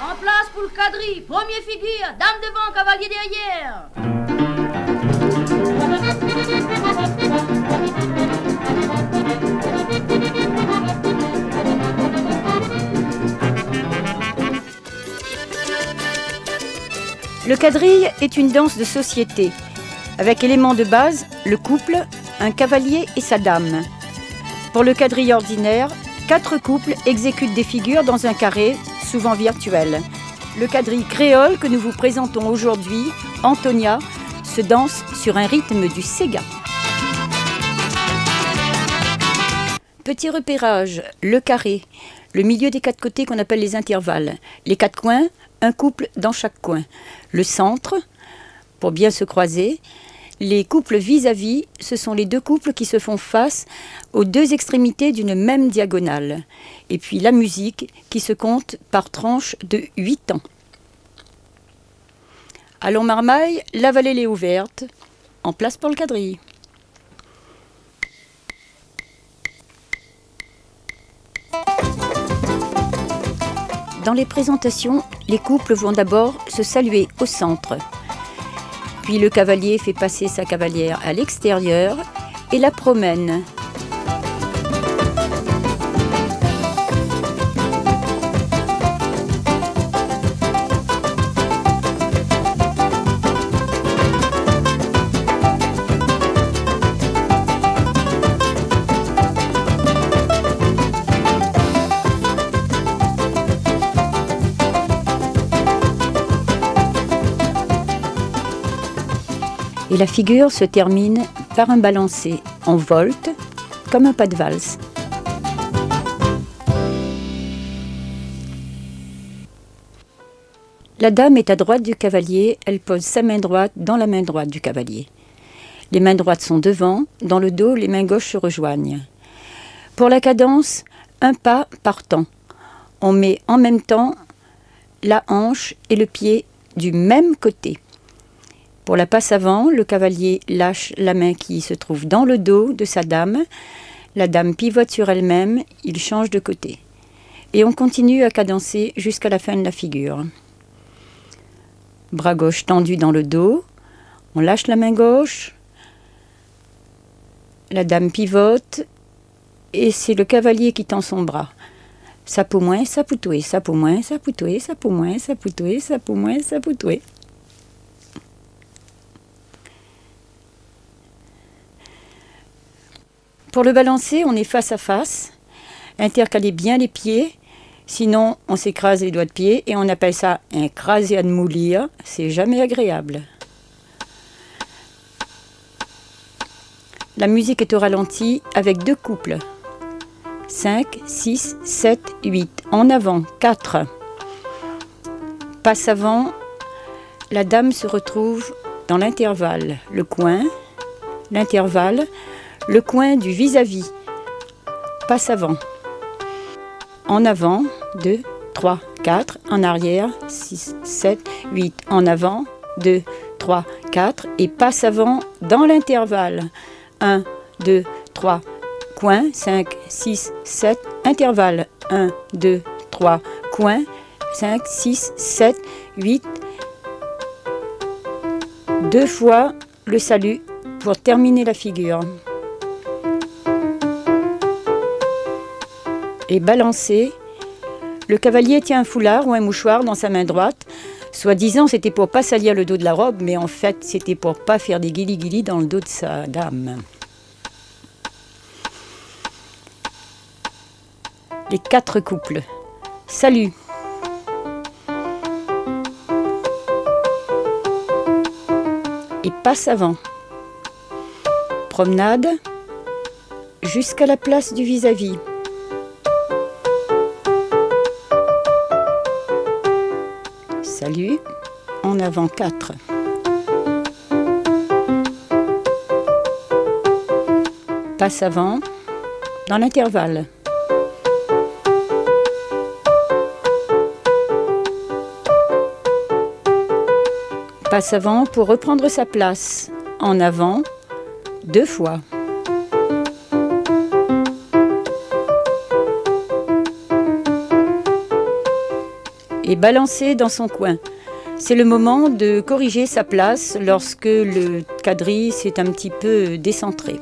En place pour le quadrille, premier figure, dame devant, cavalier derrière. Le quadrille est une danse de société, avec éléments de base, le couple, un cavalier et sa dame. Pour le quadrille ordinaire, 4 couples exécutent des figures dans un carré, souvent virtuel. Le quadrille créole que nous vous présentons aujourd'hui, Antonia, se danse sur un rythme du Sega. Petit repérage, le carré, le milieu des 4 côtés qu'on appelle les intervalles. Les 4 coins, un couple dans chaque coin. Le centre, pour bien se croiser. Les couples vis-à-vis, ce sont les 2 couples qui se font face aux 2 extrémités d'une même diagonale. Et puis la musique qui se compte par tranche de 8 temps. Allons Marmaille, la vallée est ouverte, en place pour le quadrille. Dans les présentations, les couples vont d'abord se saluer au centre. Puis le cavalier fait passer sa cavalière à l'extérieur et la promène. Et la figure se termine par un balancé en volte, comme un pas de valse. La dame est à droite du cavalier, elle pose sa main droite dans la main droite du cavalier. Les mains droites sont devant, dans le dos, les mains gauches se rejoignent. Pour la cadence, un pas par temps. On met en même temps la hanche et le pied du même côté. Pour la passe avant, le cavalier lâche la main qui se trouve dans le dos de sa dame. La dame pivote sur elle-même, il change de côté. Et on continue à cadencer jusqu'à la fin de la figure. Bras gauche tendu dans le dos, on lâche la main gauche, la dame pivote et c'est le cavalier qui tend son bras. Sapou moins, sapoutoué, sapou moins, sapoutoué, sapou moins, sapoutoué, sapou moins, sapoutoué. Pour le balancer, on est face à face, intercaler bien les pieds, sinon on s'écrase les doigts de pied et on appelle ça un crasé à de moulir, c'est jamais agréable. La musique est au ralenti avec 2 couples. 5, 6, 7, 8. En avant, 4. Passe avant, la dame se retrouve dans l'intervalle, le coin, l'intervalle, le coin du vis-à-vis. Passe avant. En avant, 2, 3, 4. En arrière, 6, 7, 8. En avant, 2, 3, 4. Et passe avant dans l'intervalle. 1, 2, 3. Coin, 5, 6, 7. Intervalle. 1, 2, 3. Coin, 5, 6, 7, 8. 2 fois le salut pour terminer la figure. Et balancer, le cavalier tient un foulard ou un mouchoir dans sa main droite. Soi-disant, c'était pour pas salir le dos de la robe, mais en fait, c'était pour pas faire des guilis-guilis dans le dos de sa dame. Les 4 couples. Salut. Et passe avant. Promenade jusqu'à la place du vis-à-vis. Salut, en avant 4. Passe avant, dans l'intervalle. Passe avant pour reprendre sa place. En avant, 2 fois. est balancé dans son coin. C'est le moment de corriger sa place lorsque le quadrille s'est un petit peu décentré.